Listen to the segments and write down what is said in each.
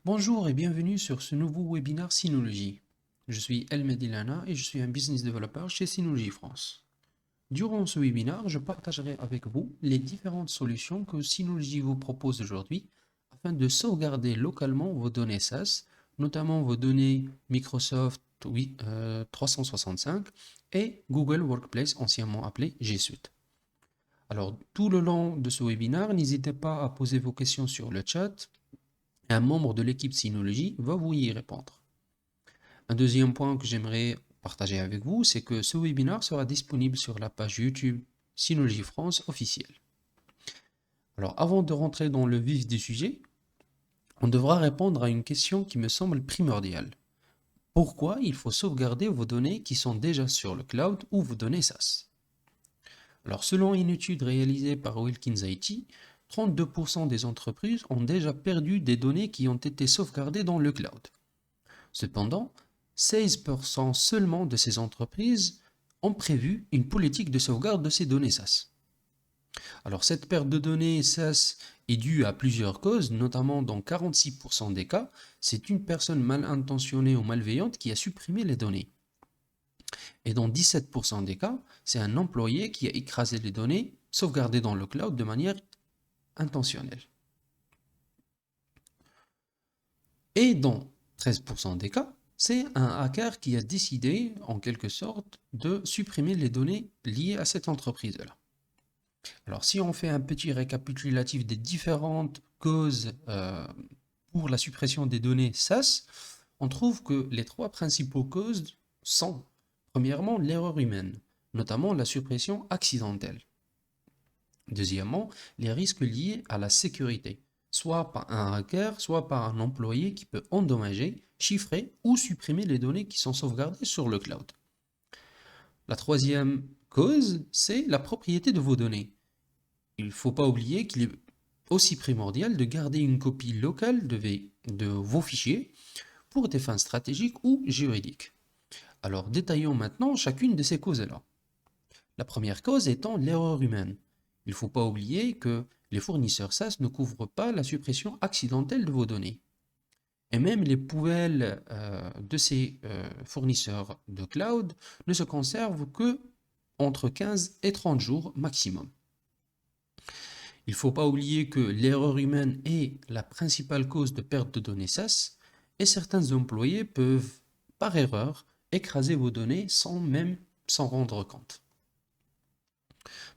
Bonjour et bienvenue sur ce nouveau webinaire Synology. Je suis El Medilana et je suis un business developer chez Synology France. Durant ce webinaire, je partagerai avec vous les différentes solutions que Synology vous propose aujourd'hui afin de sauvegarder localement vos données SaaS, notamment vos données Microsoft 365 et Google Workplace, anciennement appelé G Suite. Alors, tout le long de ce webinaire, n'hésitez pas à poser vos questions sur le chat. Un membre de l'équipe Synology va vous y répondre. Un deuxième point que j'aimerais partager avec vous, c'est que ce webinaire sera disponible sur la page YouTube Synology France officielle. Alors, avant de rentrer dans le vif du sujet, on devra répondre à une question qui me semble primordiale. Pourquoi il faut sauvegarder vos données qui sont déjà sur le cloud ou vos données SaaS? Alors, selon une étude réalisée par Wilkins IT, 32% des entreprises ont déjà perdu des données qui ont été sauvegardées dans le cloud. Cependant, 16% seulement de ces entreprises ont prévu une politique de sauvegarde de ces données SaaS. Alors cette perte de données SaaS est due à plusieurs causes, notamment dans 46% des cas, c'est une personne mal intentionnée ou malveillante qui a supprimé les données. Et dans 17% des cas, c'est un employé qui a écrasé les données sauvegardées dans le cloud de manière intentionnelle. Et dans 13% des cas, c'est un hacker qui a décidé, en quelque sorte, de supprimer les données liées à cette entreprise-là. Alors, si on fait un petit récapitulatif des différentes causes pour la suppression des données SaaS, on trouve que les trois principaux causes sont, premièrement, l'erreur humaine, notamment la suppression accidentelle. Deuxièmement, les risques liés à la sécurité, soit par un hacker, soit par un employé qui peut endommager, chiffrer ou supprimer les données qui sont sauvegardées sur le cloud. La troisième cause, c'est la propriété de vos données. Il ne faut pas oublier qu'il est aussi primordial de garder une copie locale de vos fichiers pour des fins stratégiques ou juridiques. Alors détaillons maintenant chacune de ces causes-là. La première cause étant l'erreur humaine. Il ne faut pas oublier que les fournisseurs SaaS ne couvrent pas la suppression accidentelle de vos données. Et même les poubelles de ces fournisseurs de cloud ne se conservent que entre 15 et 30 jours maximum. Il ne faut pas oublier que l'erreur humaine est la principale cause de perte de données SaaS et certains employés peuvent, par erreur, écraser vos données sans même s'en rendre compte.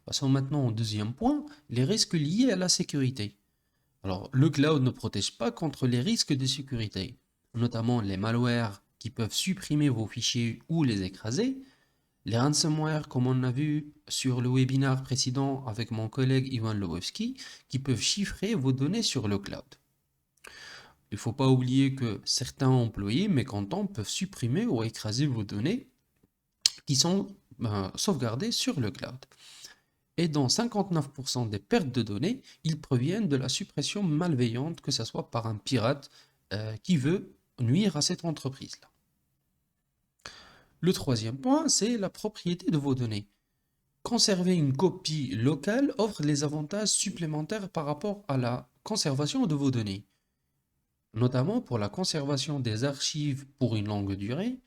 Passons maintenant au deuxième point, les risques liés à la sécurité. Alors, le cloud ne protège pas contre les risques de sécurité, notamment les malwares qui peuvent supprimer vos fichiers ou les écraser, les ransomware comme on a vu sur le webinaire précédent avec mon collègue Ivan Lowowski, qui peuvent chiffrer vos données sur le cloud. Il ne faut pas oublier que certains employés mécontents peuvent supprimer ou écraser vos données qui sont sauvegardées sur le cloud. Et dans 59% des pertes de données, ils proviennent de la suppression malveillante, que ce soit par un pirate qui veut nuire à cette entreprise-là. Le troisième point, c'est la propriété de vos données. Conserver une copie locale offre les avantages supplémentaires par rapport à la conservation de vos données, notamment pour la conservation des archives pour une longue durée,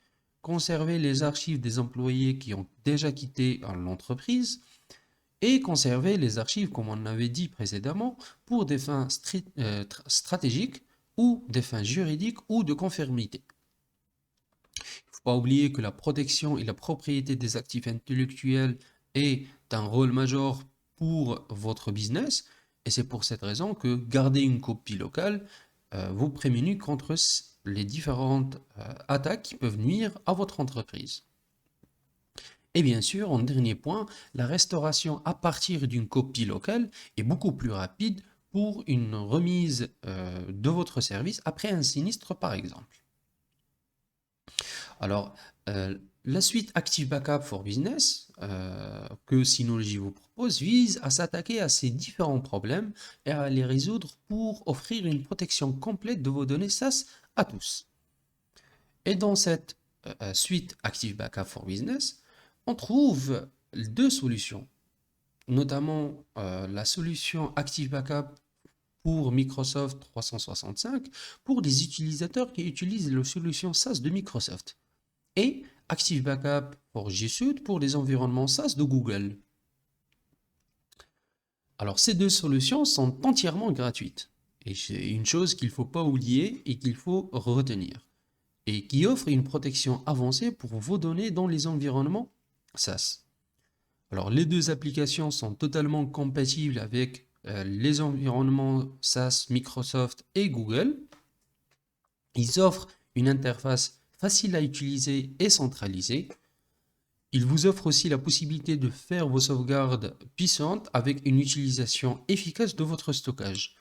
conserver les archives des employés qui ont déjà quitté l'entreprise, et conserver les archives, comme on avait dit précédemment, pour des fins stratégiques ou des fins juridiques ou de conformité. Il ne faut pas oublier que la protection et la propriété des actifs intellectuels est un rôle majeur pour votre business, et c'est pour cette raison que garder une copie locale vous prémunit contre les différentes attaques qui peuvent nuire à votre entreprise. Et bien sûr, en dernier point, la restauration à partir d'une copie locale est beaucoup plus rapide pour une remise de votre service après un sinistre par exemple. Alors, la suite Active Backup for Business que Synology vous propose vise à s'attaquer à ces différents problèmes et à les résoudre pour offrir une protection complète de vos données SaaS à tous. Et dans cette suite Active Backup for Business, on trouve deux solutions, notamment la solution Active Backup pour Microsoft 365 pour les utilisateurs qui utilisent la solution SaaS de Microsoft et Active Backup pour G Suite pour les environnements SaaS de Google. Alors ces deux solutions sont entièrement gratuites et c'est une chose qu'il ne faut pas oublier et qu'il faut retenir et qui offre une protection avancée pour vos données dans les environnements SaaS. Alors les deux applications sont totalement compatibles avec les environnements SaaS Microsoft et Google. Ils offrent une interface facile à utiliser et centralisée. Ils vous offrent aussi la possibilité de faire vos sauvegardes puissantes avec une utilisation efficace de votre stockage.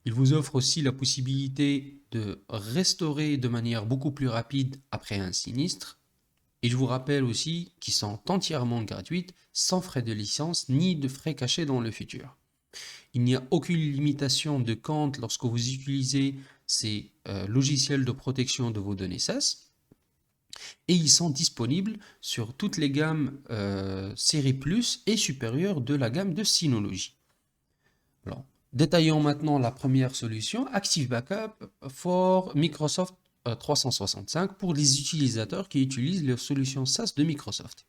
Ils vous offrent aussi la possibilité de restaurer de manière beaucoup plus rapide après un sinistre. Et je vous rappelle aussi qu'ils sont entièrement gratuites, sans frais de licence ni de frais cachés dans le futur. Il n'y a aucune limitation de compte lorsque vous utilisez ces logiciels de protection de vos données SaaS. Et ils sont disponibles sur toutes les gammes série Plus et supérieures de la gamme de Synology. Alors, détaillons maintenant la première solution, Active Backup for Microsoft 365 pour les utilisateurs qui utilisent les solutions SaaS de Microsoft.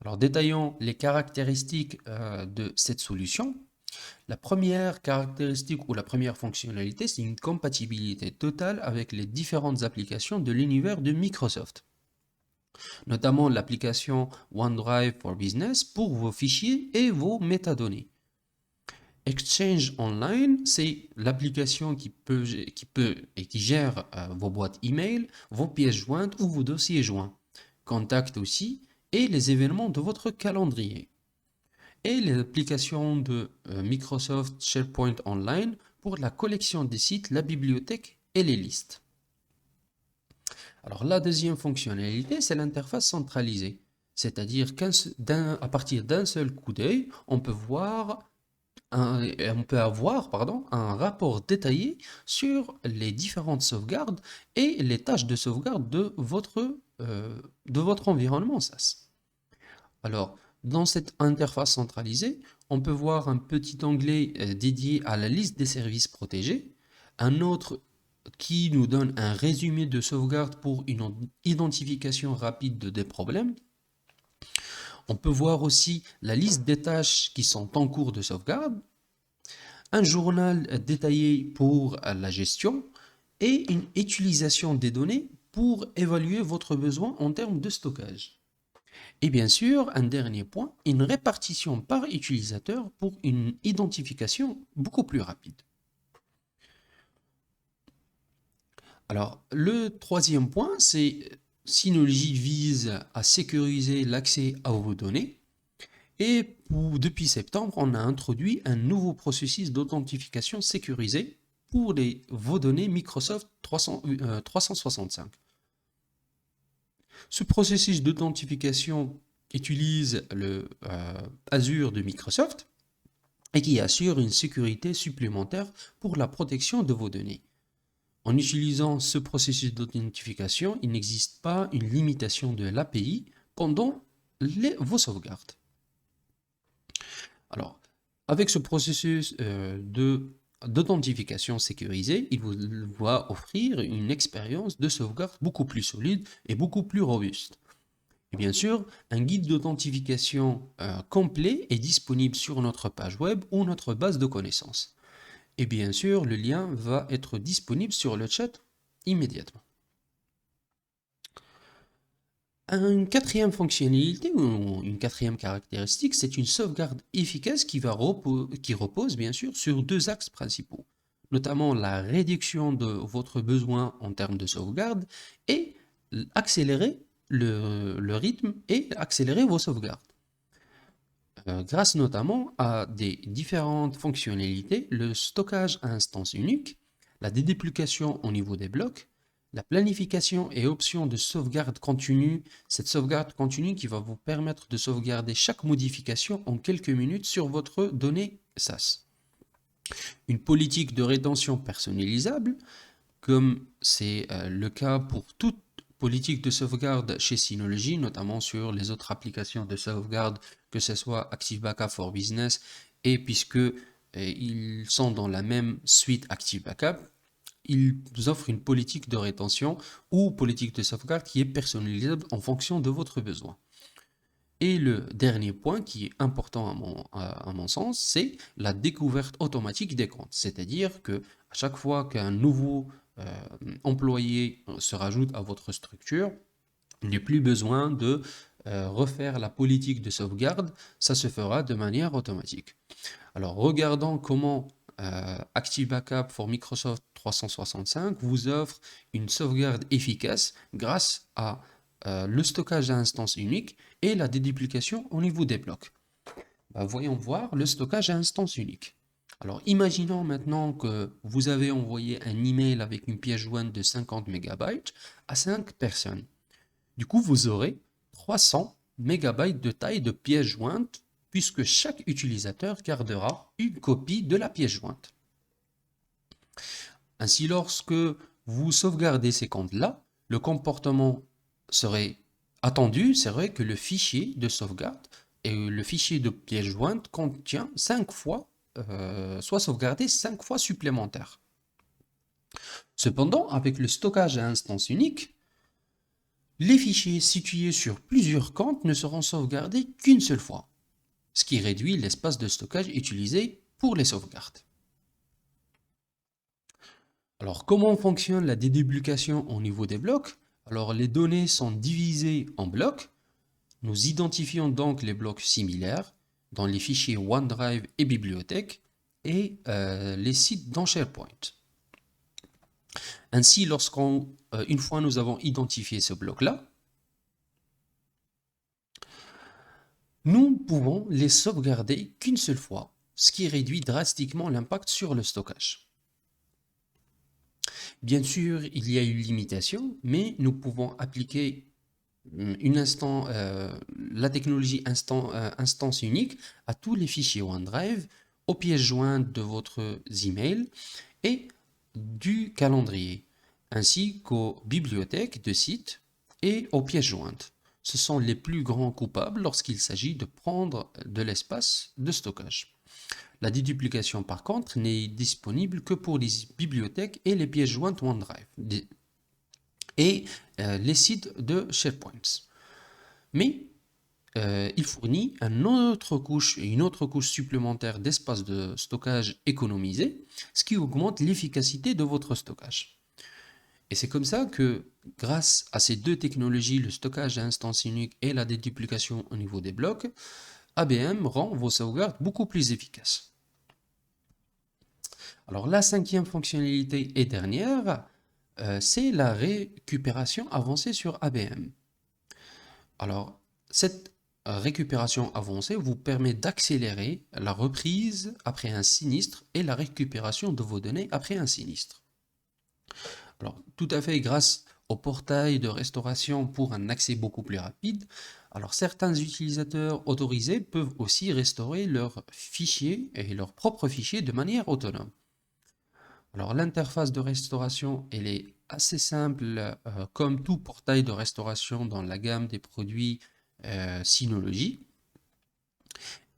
Alors, détaillons les caractéristiques de cette solution. La première caractéristique ou la première fonctionnalité, c'est une compatibilité totale avec les différentes applications de l'univers de Microsoft, notamment l'application OneDrive for Business pour vos fichiers et vos métadonnées. Exchange Online, c'est l'application qui peut et qui gère vos boîtes email, vos pièces jointes ou vos dossiers joints. Contact aussi et les événements de votre calendrier. Et l'application de Microsoft SharePoint Online pour la collection des sites, la bibliothèque et les listes. Alors la deuxième fonctionnalité, c'est l'interface centralisée. C'est-à-dire qu'à partir d'un seul coup d'œil, on peut avoir un rapport détaillé sur les différentes sauvegardes et les tâches de sauvegarde de votre environnement SaaS. Alors, dans cette interface centralisée, on peut voir un petit onglet dédié à la liste des services protégés, un autre qui nous donne un résumé de sauvegarde pour une identification rapide des problèmes. On peut voir aussi la liste des tâches qui sont en cours de sauvegarde, un journal détaillé pour la gestion et une utilisation des données pour évaluer votre besoin en termes de stockage. Et bien sûr, un dernier point, une répartition par utilisateur pour une identification beaucoup plus rapide. Alors, le troisième point, c'est Synology vise à sécuriser l'accès à vos données. Et depuis septembre, on a introduit un nouveau processus d'authentification sécurisé pour vos données Microsoft 365. Ce processus d'authentification utilise le Azure de Microsoft et qui assure une sécurité supplémentaire pour la protection de vos données. En utilisant ce processus d'authentification, il n'existe pas une limitation de l'API pendant vos sauvegardes. Alors, avec ce processus d'authentification sécurisée, il vous va offrir une expérience de sauvegarde beaucoup plus solide et beaucoup plus robuste. Et bien sûr, un guide d'authentification complet est disponible sur notre page web ou notre base de connaissances. Et bien sûr, le lien va être disponible sur le chat immédiatement. Une quatrième fonctionnalité ou une quatrième caractéristique, c'est une sauvegarde efficace qui repose bien sûr sur deux axes principaux, notamment la réduction de votre besoin en termes de sauvegarde et accélérer le rythme et accélérer vos sauvegardes. Grâce notamment à des différentes fonctionnalités, le stockage à instance unique, la déduplication au niveau des blocs, la planification et option de sauvegarde continue, cette sauvegarde continue qui va vous permettre de sauvegarder chaque modification en quelques minutes sur votre donnée SaaS. Une politique de rétention personnalisable, comme c'est le cas pour toute politique de sauvegarde chez Synology, notamment sur les autres applications de sauvegarde, que ce soit Active Backup for Business, et puisque et ils sont dans la même suite Active Backup, ils offrent une politique de rétention ou politique de sauvegarde qui est personnalisable en fonction de votre besoin. Et le dernier point qui est important à mon sens, c'est la découverte automatique des comptes. C'est-à-dire que à chaque fois qu'un nouveau employé se rajoute à votre structure, il n'y a plus besoin de refaire la politique de sauvegarde, ça se fera de manière automatique. Alors regardons comment Active Backup for Microsoft 365 vous offre une sauvegarde efficace grâce à le stockage à instance unique et la déduplication au niveau des blocs. Voyons voir le stockage à instance unique. Alors imaginons maintenant que vous avez envoyé un email avec une pièce jointe de 50 MB à 5 personnes. Du coup, vous aurez 300 MB de taille de pièce jointe puisque chaque utilisateur gardera une copie de la pièce jointe. Ainsi, lorsque vous sauvegardez ces comptes-là, le comportement serait attendu, serait que le fichier de sauvegarde et le fichier de pièce jointe contient 5 fois, soit sauvegardé 5 fois supplémentaires. Cependant, avec le stockage à instance unique, les fichiers situés sur plusieurs comptes ne seront sauvegardés qu'une seule fois, ce qui réduit l'espace de stockage utilisé pour les sauvegardes. Alors, comment fonctionne la déduplication au niveau des blocs? Alors, les données sont divisées en blocs. Nous identifions donc les blocs similaires dans les fichiers OneDrive et bibliothèque et les sites dans SharePoint. Ainsi, une fois nous avons identifié ce bloc-là, nous pouvons les sauvegarder qu'une seule fois, ce qui réduit drastiquement l'impact sur le stockage. Bien sûr, il y a une limitation, mais nous pouvons appliquer la technologie instance unique à tous les fichiers OneDrive, aux pièces jointes de votre email et du calendrier, ainsi qu'aux bibliothèques de sites et aux pièces jointes. Ce sont les plus grands coupables lorsqu'il s'agit de prendre de l'espace de stockage. La déduplication, par contre, n'est disponible que pour les bibliothèques et les pièces jointes OneDrive et les sites de SharePoint. Mais il fournit une autre couche supplémentaire d'espace de stockage économisé, ce qui augmente l'efficacité de votre stockage. Et c'est comme ça que, grâce à ces deux technologies, le stockage à instance unique et la déduplication au niveau des blocs, ABM rend vos sauvegardes beaucoup plus efficaces. Alors la cinquième fonctionnalité et dernière, c'est la récupération avancée sur ABM. Alors cette récupération avancée vous permet d'accélérer la reprise après un sinistre et la récupération de vos données après un sinistre. Alors tout à fait grâce au portail de restauration pour un accès beaucoup plus rapide, alors certains utilisateurs autorisés peuvent aussi restaurer leurs fichiers et leurs propres fichiers de manière autonome. Alors l'interface de restauration, elle est assez simple comme tout portail de restauration dans la gamme des produits Synology,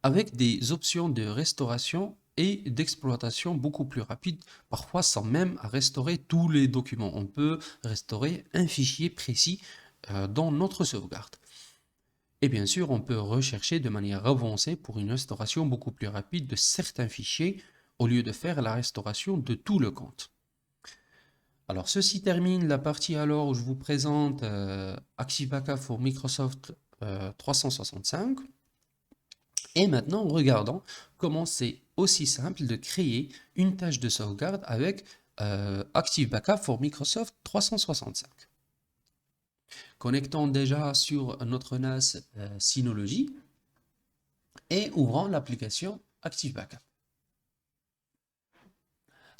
avec des options de restauration et d'exploitation beaucoup plus rapides, parfois sans même restaurer tous les documents. On peut restaurer un fichier précis dans notre sauvegarde. Et bien sûr, on peut rechercher de manière avancée pour une restauration beaucoup plus rapide de certains fichiers au lieu de faire la restauration de tout le compte. Alors, ceci termine la partie alors où je vous présente Active Backup for Microsoft 365. Et maintenant, regardons comment c'est aussi simple de créer une tâche de sauvegarde avec Active Backup for Microsoft 365. Connectons déjà sur notre NAS Synology et ouvrons l'application Active Backup.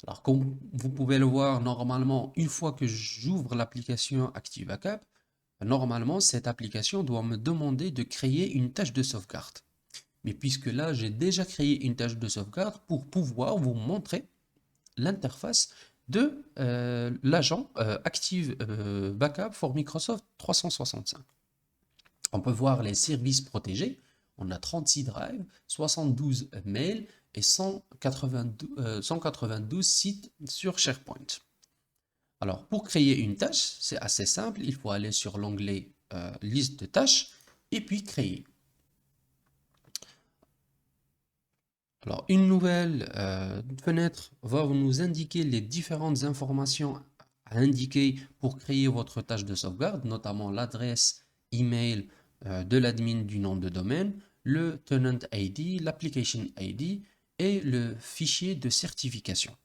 Alors, comme vous pouvez le voir, normalement, une fois que j'ouvre l'application Active Backup, normalement, cette application doit me demander de créer une tâche de sauvegarde. Mais puisque là, j'ai déjà créé une tâche de sauvegarde pour pouvoir vous montrer l'interface de l'agent Active Backup for Microsoft 365. On peut voir les services protégés. On a 36 drives, 72 mails et 192 sites sur SharePoint. Alors, pour créer une tâche, c'est assez simple. Il faut aller sur l'onglet liste de tâches et puis créer. Alors, une nouvelle fenêtre va nous indiquer les différentes informations à indiquer pour créer votre tâche de sauvegarde, notamment l'adresse email de l'admin du nom de domaine, le tenant ID, l'application ID et le fichier de certification.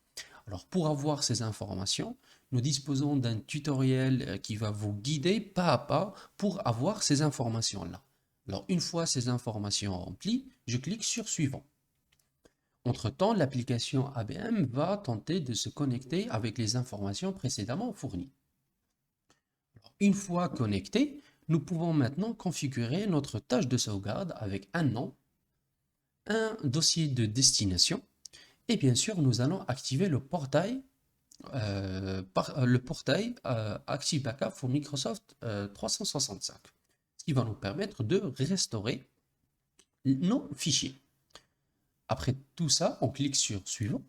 Alors, pour avoir ces informations, nous disposons d'un tutoriel qui va vous guider pas à pas pour avoir ces informations-là. Alors, une fois ces informations remplies, je clique sur Suivant. Entre-temps, l'application ABM va tenter de se connecter avec les informations précédemment fournies. Une fois connecté, nous pouvons maintenant configurer notre tâche de sauvegarde avec un nom, un dossier de destination et bien sûr, nous allons activer le portail Active Backup pour Microsoft 365, ce qui va nous permettre de restaurer nos fichiers. Après tout ça, on clique sur Suivant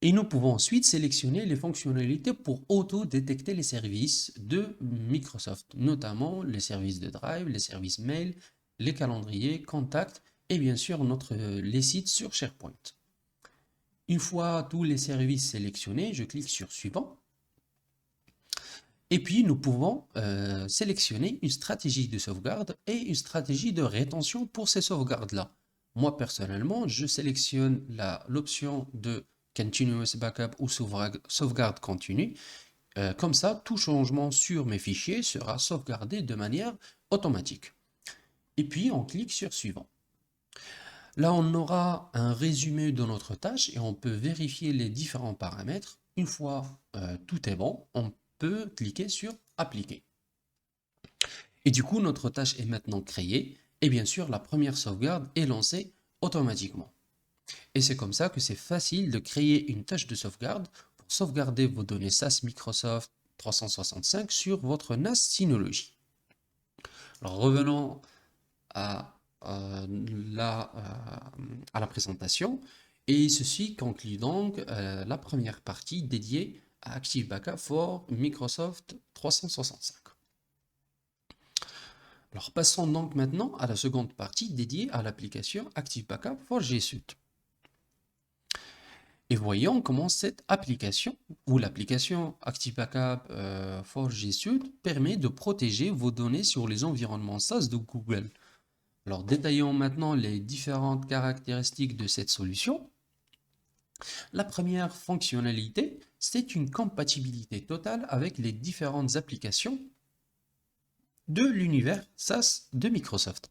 et nous pouvons ensuite sélectionner les fonctionnalités pour auto-détecter les services de Microsoft, notamment les services de Drive, les services mail, les calendriers, contacts et bien sûr les sites sur SharePoint. Une fois tous les services sélectionnés, je clique sur Suivant. Et puis, nous pouvons sélectionner une stratégie de sauvegarde et une stratégie de rétention pour ces sauvegardes-là. Moi, personnellement, je sélectionne l'option de Continuous Backup ou sauvegarde continue. Comme ça, tout changement sur mes fichiers sera sauvegardé de manière automatique. Et puis, on clique sur Suivant. Là, on aura un résumé de notre tâche et on peut vérifier les différents paramètres. Une fois tout est bon, on peut cliquer sur Appliquer. Et du coup, notre tâche est maintenant créée et bien sûr, la première sauvegarde est lancée automatiquement. Et c'est comme ça que c'est facile de créer une tâche de sauvegarde pour sauvegarder vos données SaaS Microsoft 365 sur votre NAS Synology. Alors, revenons à la présentation et ceci conclut donc la première partie dédiée à Active Backup for Microsoft 365. Alors passons donc maintenant à la seconde partie dédiée à l'application Active Backup for G Suite. Et voyons comment cette application ou l'application Active Backup for G Suite permet de protéger vos données sur les environnements SaaS de Google. Alors, détaillons maintenant les différentes caractéristiques de cette solution. La première fonctionnalité, c'est une compatibilité totale avec les différentes applications de l'univers SaaS de Microsoft,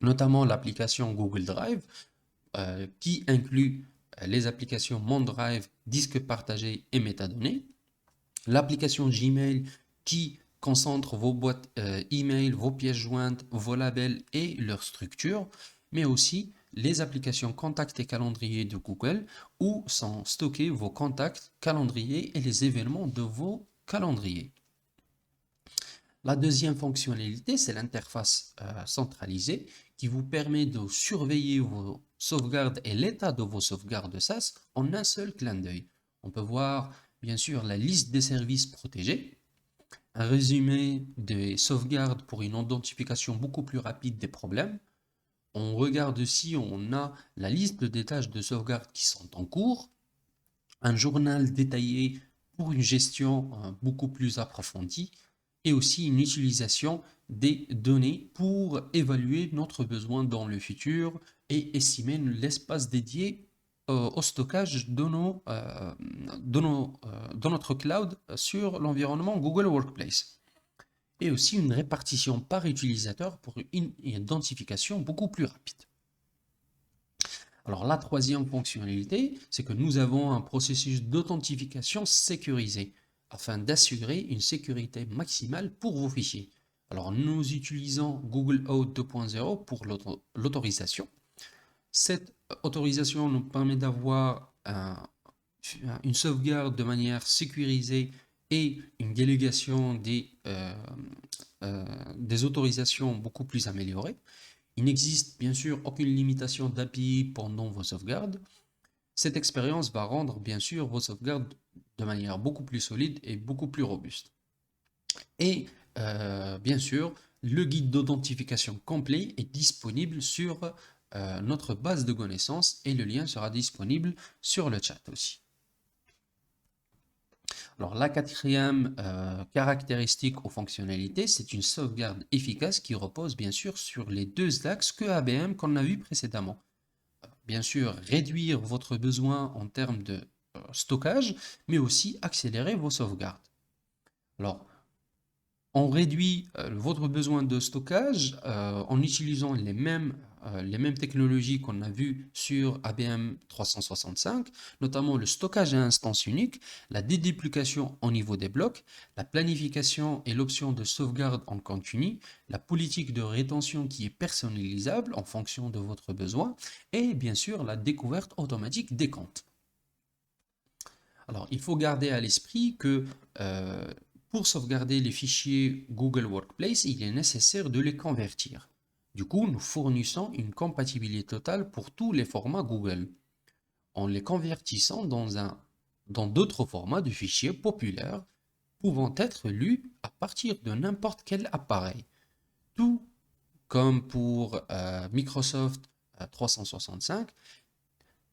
notamment l'application Google Drive, qui inclut les applications OneDrive, disque partagé et métadonnées, l'application Gmail qui concentre vos boîtes email, vos pièces jointes, vos labels et leur structure, mais aussi les applications contacts et calendrier de Google où sont stockés vos contacts, calendriers et les événements de vos calendriers. La deuxième fonctionnalité, c'est l'interface centralisée qui vous permet de surveiller vos sauvegardes et l'état de vos sauvegardes SaaS en un seul clin d'œil. On peut voir bien sûr la liste des services protégés, un résumé des sauvegardes pour une identification beaucoup plus rapide des problèmes. On regarde aussi, on a la liste des tâches de sauvegarde qui sont en cours, un journal détaillé pour une gestion beaucoup plus approfondie et aussi une utilisation des données pour évaluer notre besoin dans le futur et estimer l'espace dédié au stockage de notre cloud sur l'environnement Google Workspace. Et aussi une répartition par utilisateur pour une identification beaucoup plus rapide. Alors la troisième fonctionnalité, c'est que nous avons un processus d'authentification sécurisé afin d'assurer une sécurité maximale pour vos fichiers. Alors nous utilisons Google Auth 2.0 pour l'autorisation. Cette autorisation nous permet d'avoir une sauvegarde de manière sécurisée et une délégation des autorisations beaucoup plus améliorées. Il n'existe bien sûr aucune limitation d'API pendant vos sauvegardes. Cette expérience va rendre bien sûr vos sauvegardes de manière beaucoup plus solide et beaucoup plus robuste. Et bien sûr, le guide d'authentification complet est disponible sur notre base de connaissances et le lien sera disponible sur le chat aussi. Alors la quatrième caractéristique ou fonctionnalité, c'est une sauvegarde efficace qui repose bien sûr sur les deux axes que ABM qu'on a vu précédemment. Bien sûr, réduire votre besoin en termes de stockage, mais aussi accélérer vos sauvegardes. Alors, on réduit votre besoin de stockage en utilisant les mêmes technologies qu'on a vues sur ABM 365, notamment le stockage à instance unique, la déduplication au niveau des blocs, la planification et l'option de sauvegarde en continu, la politique de rétention qui est personnalisable en fonction de votre besoin, et bien sûr la découverte automatique des comptes. Alors, il faut garder à l'esprit que pour sauvegarder les fichiers Google Workspace, il est nécessaire de les convertir. Du coup, nous fournissons une compatibilité totale pour tous les formats Google, en les convertissant dans d'autres formats de fichiers populaires pouvant être lus à partir de n'importe quel appareil. Tout comme pour Microsoft 365,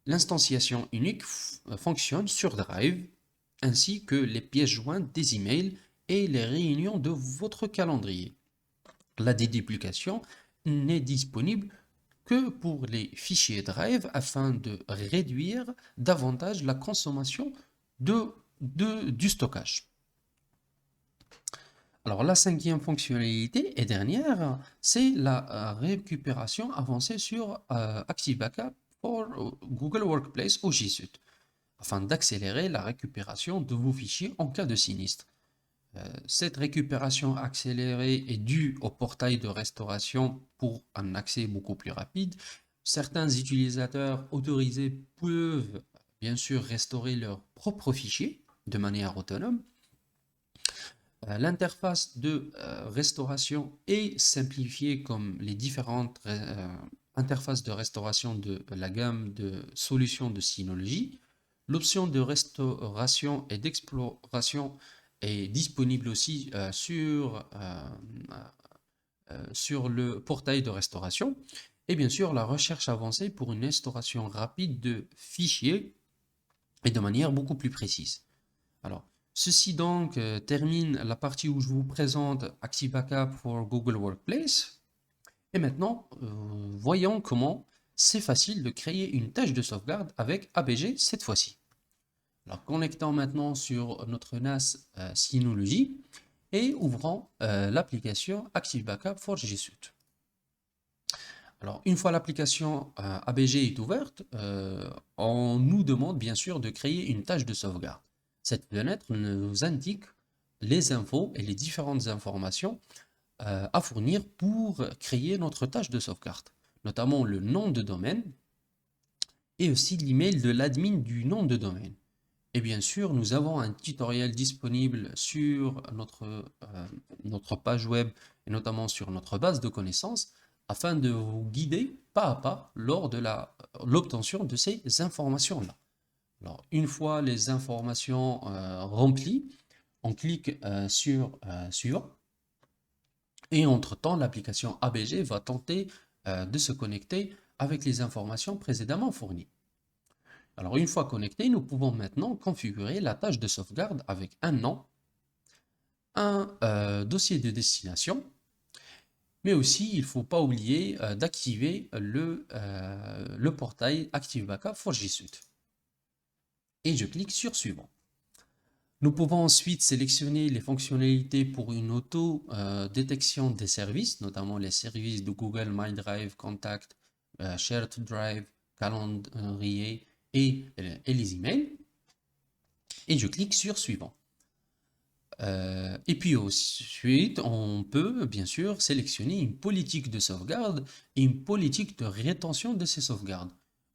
l'instanciation unique fonctionne sur Drive, ainsi que les pièces jointes des emails et les réunions de votre calendrier. La déduplication n'est disponible que pour les fichiers Drive afin de réduire davantage la consommation du stockage. Alors la cinquième fonctionnalité et dernière, c'est la récupération avancée sur Active Backup pour Google Workspace ou G Suite, afin d'accélérer la récupération de vos fichiers en cas de sinistre. Cette récupération accélérée est due au portail de restauration pour un accès beaucoup plus rapide. Certains utilisateurs autorisés peuvent bien sûr restaurer leurs propres fichiers de manière autonome. L'interface de restauration est simplifiée comme les différentes interfaces de restauration de la gamme de solutions de Synology. L'option de restauration et d'exploration est disponible aussi sur le portail de restauration. Et bien sûr, la recherche avancée pour une restauration rapide de fichiers et de manière beaucoup plus précise. Alors, ceci donc termine la partie où je vous présente Active Backup pour Google Workspace. Et maintenant, voyons comment c'est facile de créer une tâche de sauvegarde avec ABG cette fois-ci. Alors, connectons maintenant sur notre NAS Synology et ouvrons l'application Active Backup for G Suite. Alors, une fois l'application ABG est ouverte, on nous demande bien sûr de créer une tâche de sauvegarde. Cette fenêtre nous indique les infos et les différentes informations à fournir pour créer notre tâche de sauvegarde, notamment le nom de domaine et aussi l'email de l'admin du nom de domaine. Et bien sûr, nous avons un tutoriel disponible sur notre page web et notamment sur notre base de connaissances afin de vous guider pas à pas lors de l'obtention de ces informations-là. Alors, une fois les informations remplies, on clique sur Suivant. Et entre-temps, l'application ABG va tenter de se connecter avec les informations précédemment fournies. Alors, une fois connecté, nous pouvons maintenant configurer la tâche de sauvegarde avec un nom, un dossier de destination, mais aussi, il ne faut pas oublier d'activer le portail Active Backup for G Suite. Et je clique sur Suivant. Nous pouvons ensuite sélectionner les fonctionnalités pour une auto-détection des services, notamment les services de Google My Drive, Contact, Shared Drive, Calendrier et les emails. Et je clique sur Suivant. Et puis ensuite, on peut bien sûr sélectionner une politique de sauvegarde et une politique de rétention de ces sauvegardes.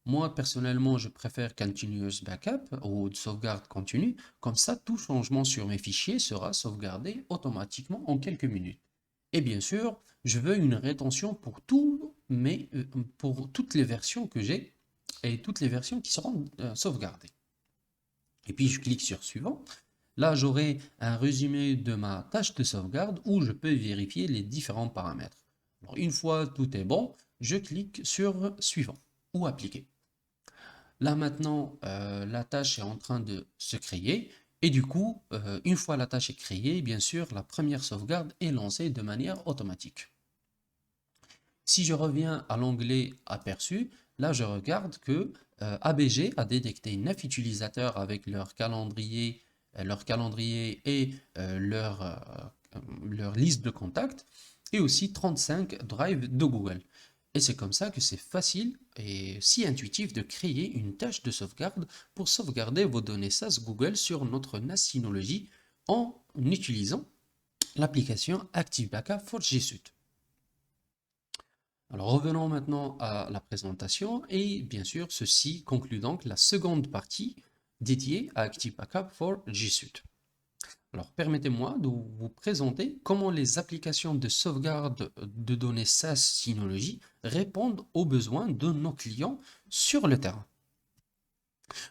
Moi, personnellement, je préfère Continuous Backup ou de sauvegarde continue. Comme ça, tout changement sur mes fichiers sera sauvegardé automatiquement en quelques minutes. Et bien sûr, je veux une rétention pour toutes les versions que j'ai et toutes les versions qui seront sauvegardées. Et puis je clique sur suivant. Là, j'aurai un résumé de ma tâche de sauvegarde où je peux vérifier les différents paramètres. Alors, une fois tout est bon, je clique sur suivant ou appliquer. Là maintenant, la tâche est en train de se créer et du coup, une fois la tâche est créée, bien sûr, la première sauvegarde est lancée de manière automatique. Si je reviens à l'onglet aperçu, là je regarde que ABG a détecté 9 utilisateurs avec leur calendrier et leur liste de contacts, et aussi 35 drives de Google. Et c'est comme ça que c'est facile et si intuitif de créer une tâche de sauvegarde pour sauvegarder vos données SaaS Google sur notre NAS Synology en utilisant l'application Active Backup for G Suite. Alors revenons maintenant à la présentation et bien sûr ceci conclut donc la seconde partie dédiée à Active Backup for G Suite. Alors permettez-moi de vous présenter comment les applications de sauvegarde de données SaaS Synology répondent aux besoins de nos clients sur le terrain.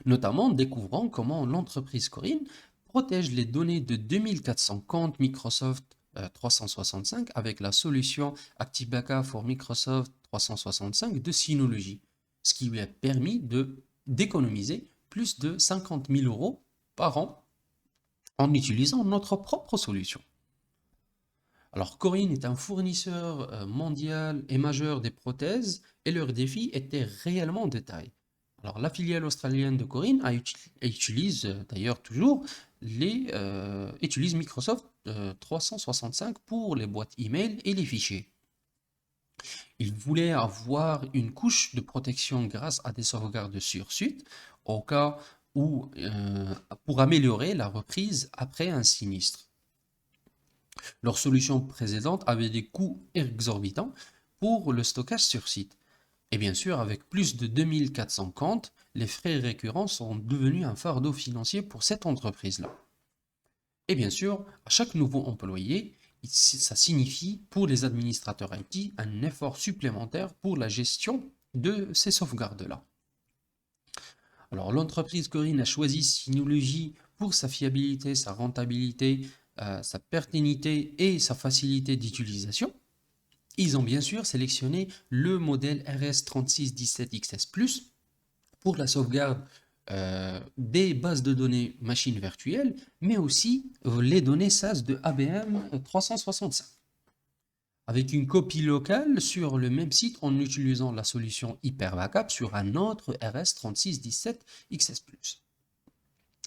Notamment découvrant comment l'entreprise Corinne protège les données de 2400 comptes Microsoft 365 avec la solution Active Backup for Microsoft 365 de Synology, ce qui lui a permis d'économiser plus de 50 000 € par an en utilisant notre propre solution. Alors Corinne est un fournisseur mondial et majeur des prothèses et leur défi était réellement de taille. Alors la filiale australienne de Corinne utilise d'ailleurs toujours utilise Microsoft 365 pour les boîtes email et les fichiers. Ils voulaient avoir une couche de protection grâce à des sauvegardes sur suite au cas où pour améliorer la reprise après un sinistre. Leur solution précédente avait des coûts exorbitants pour le stockage sur site. Et bien sûr, avec plus de 2400 comptes, les frais récurrents sont devenus un fardeau financier pour cette entreprise-là. Et bien sûr, à chaque nouveau employé, ça signifie pour les administrateurs IT un effort supplémentaire pour la gestion de ces sauvegardes-là. Alors l'entreprise Corinne a choisi Synology pour sa fiabilité, sa rentabilité, sa pérennité et sa facilité d'utilisation. Ils ont bien sûr sélectionné le modèle RS3617XS Plus pour la sauvegarde des bases de données machines virtuelles, mais aussi les données SaaS de ABM 365. Avec une copie locale sur le même site en utilisant la solution Hyper Backup sur un autre RS3617XS Plus.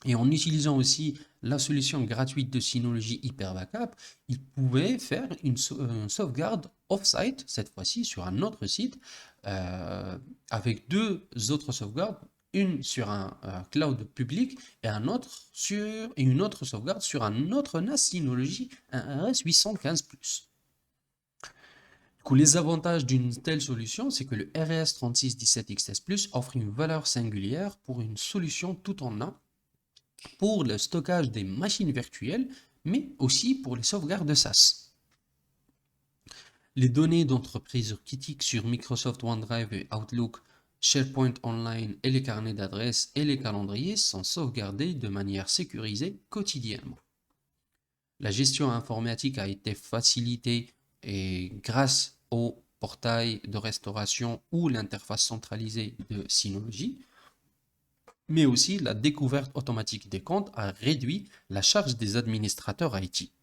Et en utilisant aussi la solution gratuite de Synology Hyper Backup, ils pouvaient faire une sauvegarde off-site, cette fois-ci sur un autre site, avec deux autres sauvegardes, une sur un cloud public et une autre sauvegarde sur un autre NAS Synology, un RS815+. Du coup, les avantages d'une telle solution, c'est que le RS3617XS Plus offre une valeur singulière pour une solution tout en un pour le stockage des machines virtuelles, mais aussi pour les sauvegardes de SaaS. Les données d'entreprise critiques sur Microsoft OneDrive et Outlook, SharePoint Online et les carnets d'adresses et les calendriers sont sauvegardés de manière sécurisée quotidiennement. La gestion informatique a été facilitée et grâce au portail de restauration ou l'interface centralisée de Synology, mais aussi la découverte automatique des comptes a réduit la charge des administrateurs IT.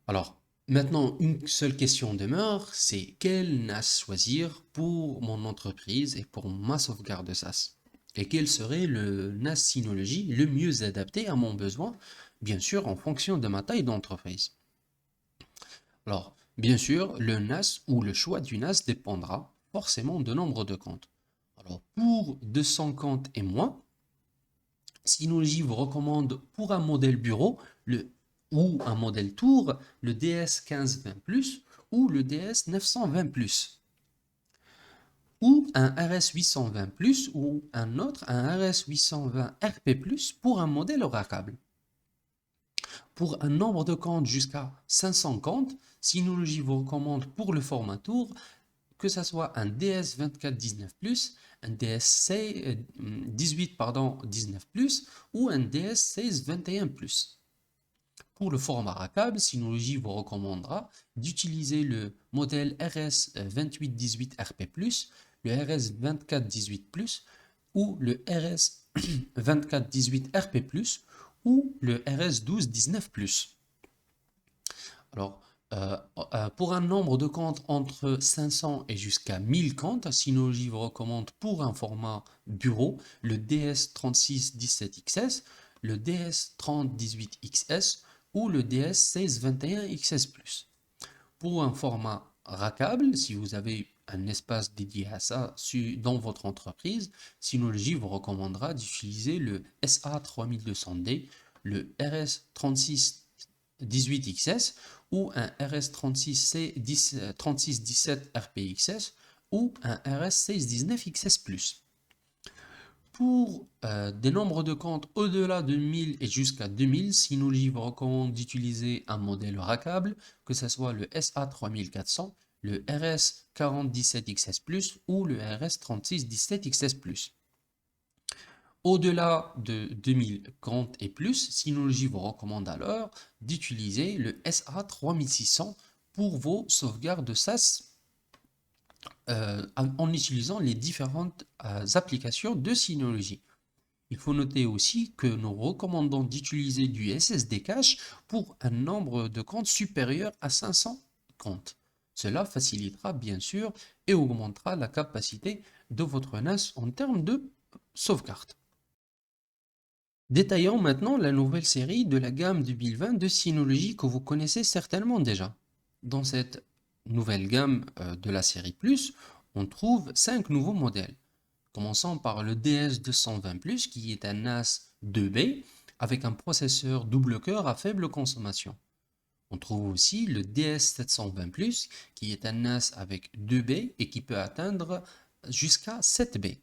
Alors, maintenant, une seule question demeure, c'est quel NAS choisir pour mon entreprise et pour ma sauvegarde SaaS? Et quel serait le NAS Synology le mieux adapté à mon besoin, bien sûr en fonction de ma taille d'entreprise? Alors, bien sûr, le NAS ou le choix du NAS dépendra forcément du nombre de comptes. Alors, pour 200 comptes et moins, Synology vous recommande pour un modèle bureau ou un modèle tour le DS1520 ou le DS920 ou un RS820 ou un autre, un RS820 RP pour un modèle Oracle. Pour un nombre de comptes jusqu'à 500 comptes, Synology vous recommande pour le format tour que ce soit un DS2419+, un DS18 19+, ou un DS1621+. Pour le format rackable, Synology vous recommandera d'utiliser le modèle RS2818RP+, le RS2418+, ou le RS2418RP+, ou le RS1219+. Alors, pour un nombre de comptes entre 500 et jusqu'à 1000 comptes, Synology vous recommande pour un format bureau le DS3617XS, le DS3018XS ou le DS1621XS+. Pour un format rackable, si vous avez un espace dédié à ça dans votre entreprise, Synology vous recommandera d'utiliser le SA3200D, le RS3618XS ou un RS3617RPXS ou un RS1619XS+. Pour des nombres de comptes au-delà de 1000 et jusqu'à 2000, Synology vous recommande d'utiliser un modèle rackable, que ce soit le SA3400, le RS4017XS+, ou le RS3617XS+. Au-delà de 2000 comptes et plus, Synology vous recommande alors d'utiliser le SA3600 pour vos sauvegardes de SAS en utilisant les différentes applications de Synology. Il faut noter aussi que nous recommandons d'utiliser du SSD cache pour un nombre de comptes supérieur à 500 comptes. Cela facilitera bien sûr et augmentera la capacité de votre NAS en termes de sauvegarde. Détaillons maintenant la nouvelle série de la gamme 2020 de Synology que vous connaissez certainement déjà. Dans cette nouvelle gamme de la série Plus, on trouve 5 nouveaux modèles. Commençons par le DS220+, qui est un NAS 2B avec un processeur double cœur à faible consommation. On trouve aussi le DS720+, qui est un NAS avec 2B et qui peut atteindre jusqu'à 7B.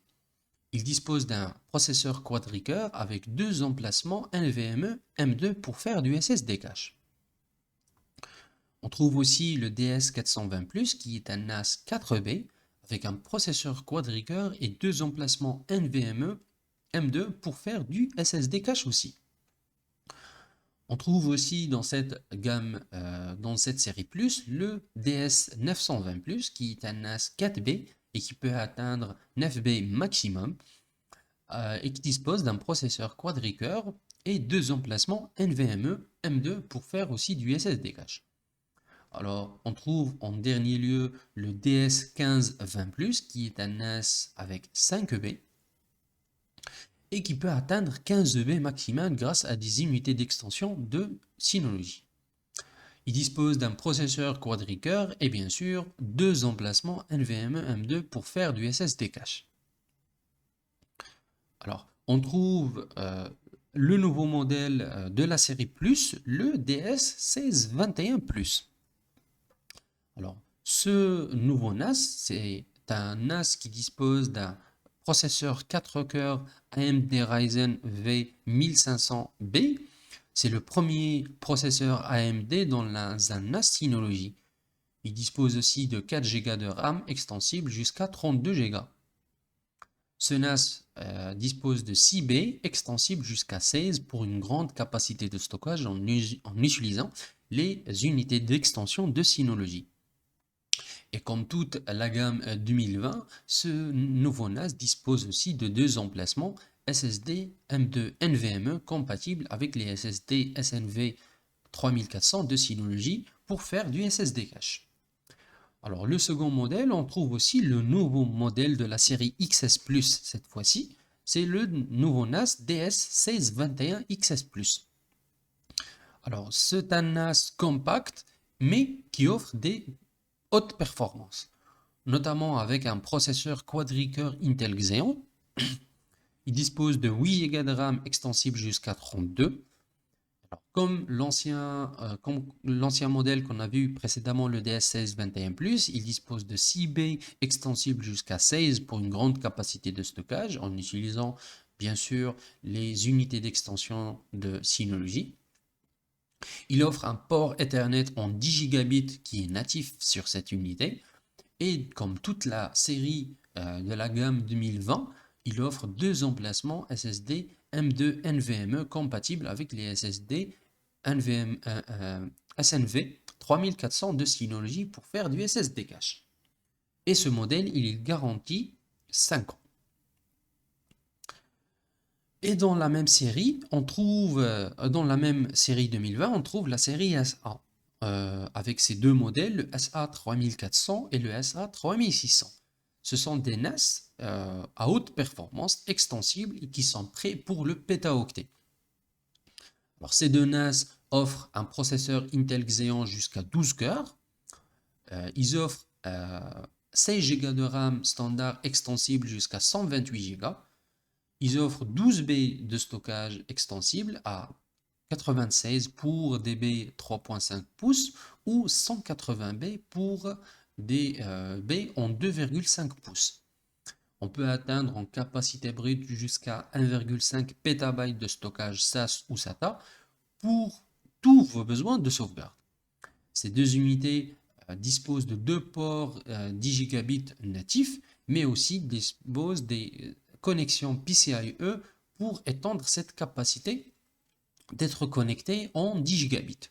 Il dispose d'un processeur quadricœur avec deux emplacements NVMe M2 pour faire du SSD cache. On trouve aussi le DS420+, qui est un NAS 4B avec un processeur quadricœur et deux emplacements NVMe M2 pour faire du SSD cache aussi. On trouve aussi dans cette gamme, dans cette série Plus, le DS920+, qui est un NAS 4B et qui peut atteindre 9B maximum, et qui dispose d'un processeur quadricœur et deux emplacements NVMe M2 pour faire aussi du SSD cache. Alors, on trouve en dernier lieu le DS1520+, qui est un NAS avec 5B et qui peut atteindre 15B maximal grâce à des unités d'extension de Synology. Il dispose d'un processeur quadricœur et bien sûr deux emplacements NVMe M2 pour faire du SSD cache. Alors, on trouve le nouveau modèle de la série Plus, le DS1621+. Alors, ce nouveau NAS, c'est un NAS qui dispose d'un processeur 4 cœurs AMD Ryzen V1500B. C'est le premier processeur AMD dans un NAS Synology. Il dispose aussi de 4 Go de RAM extensible jusqu'à 32 Go. Ce NAS dispose de 6B extensible jusqu'à 16 pour une grande capacité de stockage en utilisant les unités d'extension de Synology. Et comme toute la gamme 2020, ce nouveau NAS dispose aussi de deux emplacements SSD M2 NVMe compatibles avec les SSD SNV 3400 de Synology pour faire du SSD cache. Alors le second modèle, on trouve aussi le nouveau modèle de la série XS Plus cette fois-ci, c'est le nouveau NAS DS1621XS+. Alors c'est un NAS compact mais qui offre des haute performance, notamment avec un processeur quadricœur Intel Xeon. Il dispose de 8 Go de RAM extensible jusqu'à 32. Alors, comme l'ancien modèle qu'on a vu précédemment, le DS1621+, il dispose de 6B extensible jusqu'à 16 pour une grande capacité de stockage en utilisant bien sûr les unités d'extension de Synology. Il offre un port Ethernet en 10 gigabits qui est natif sur cette unité. Et comme toute la série de la gamme 2020, il offre deux emplacements SSD M2 NVMe compatibles avec les SSD SNV 3400 de Synology pour faire du SSD cache. Et ce modèle, il est garanti 5 ans. Et dans la même série, dans la même série 2020, on trouve la série SA, avec ces deux modèles, le SA 3400 et le SA 3600. Ce sont des NAS à haute performance extensibles et qui sont prêts pour le pétaoctet. Alors, ces deux NAS offrent un processeur Intel Xeon jusqu'à 12 cœurs. Ils offrent 16 Go de RAM standard extensible jusqu'à 128 Go. Ils offrent 12 B de stockage extensible à 96 pour des B 3.5 pouces ou 180 B pour des B en 2,5 pouces. On peut atteindre en capacité brute jusqu'à 1,5 PB de stockage SAS ou SATA pour tous vos besoins de sauvegarde. Ces deux unités disposent de deux ports 10 gigabits natifs, mais aussi disposent des connexions PCIe pour étendre cette capacité d'être connecté en 10 gigabits.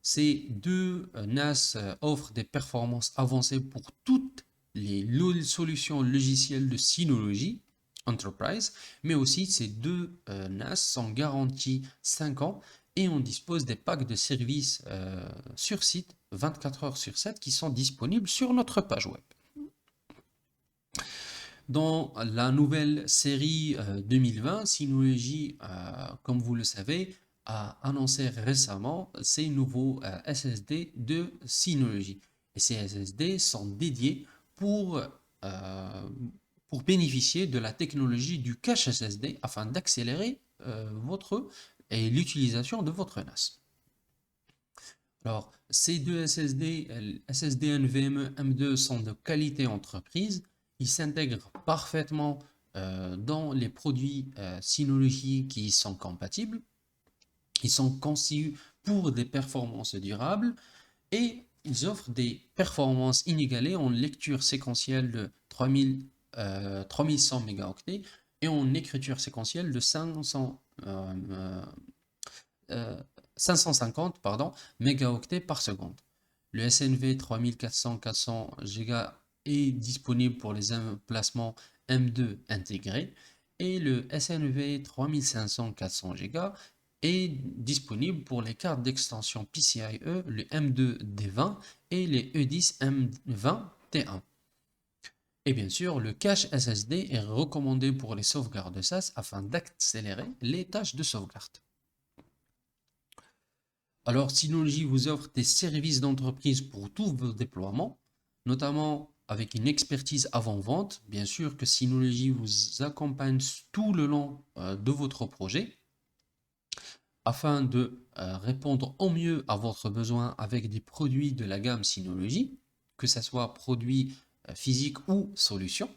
Ces deux NAS offrent des performances avancées pour toutes les solutions logicielles de Synology Enterprise, mais aussi ces deux NAS sont garantis 5 ans et on dispose des packs de services sur site 24 heures sur 7 qui sont disponibles sur notre page web. Dans la nouvelle série 2020, Synology, comme vous le savez, a annoncé récemment ces nouveaux SSD de Synology. Et ces SSD sont dédiés pour bénéficier de la technologie du cache SSD afin d'accélérer l'utilisation de votre NAS. Alors, ces deux SSD, SSD NVMe M2 sont de qualité entreprise. Ils s'intègrent parfaitement dans les produits Synology qui sont compatibles. Ils sont conçus pour des performances durables et ils offrent des performances inégalées en lecture séquentielle de 3100 mégaoctets et en écriture séquentielle de 550 mégaoctets par seconde. Le SNV 3400-400 Go est disponible pour les emplacements M2 intégrés et le SNV 3500-400 Go est disponible pour les cartes d'extension PCIe, le M2D20 et les E10 M20T1. Et bien sûr, le cache SSD est recommandé pour les sauvegardes SAS afin d'accélérer les tâches de sauvegarde. Alors, Synology vous offre des services d'entreprise pour tous vos déploiements, notamment avec une expertise avant-vente. Bien sûr que Synology vous accompagne tout le long de votre projet afin de répondre au mieux à votre besoin avec des produits de la gamme Synology, que ce soit produits physiques ou solutions.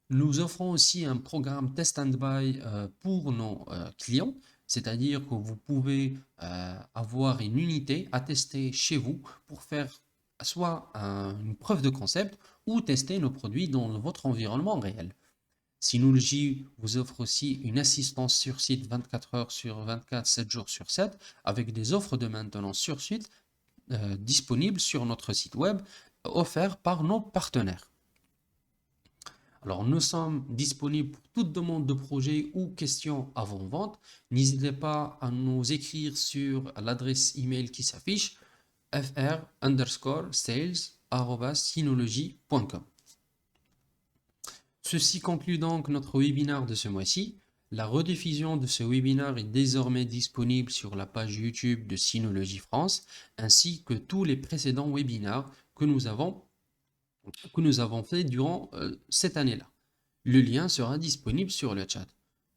Nous offrons aussi un programme Test and Buy pour nos clients, c'est-à-dire que vous pouvez avoir une unité à tester chez vous pour faire soit une preuve de concept ou tester nos produits dans votre environnement réel. Synology vous offre aussi une assistance sur site 24 heures sur 24, 7 jours sur 7, avec des offres de maintenance sur site disponibles sur notre site web, offerts par nos partenaires. Alors, nous sommes disponibles pour toute demande de projet ou question avant-vente. N'hésitez pas à nous écrire sur l'adresse email qui s'affiche fr_sales@synology.com. Ceci conclut donc notre webinaire de ce mois-ci. La rediffusion de ce webinaire est désormais disponible sur la page YouTube de Synology France, ainsi que tous les précédents webinaires que nous avons fait durant cette année-là. Le lien sera disponible sur le chat.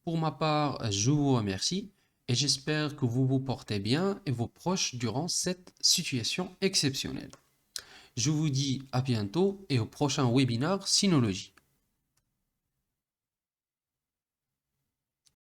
Pour ma part, je vous remercie et j'espère que vous vous portez bien et vos proches durant cette situation exceptionnelle. Je vous dis à bientôt et au prochain webinaire Synology.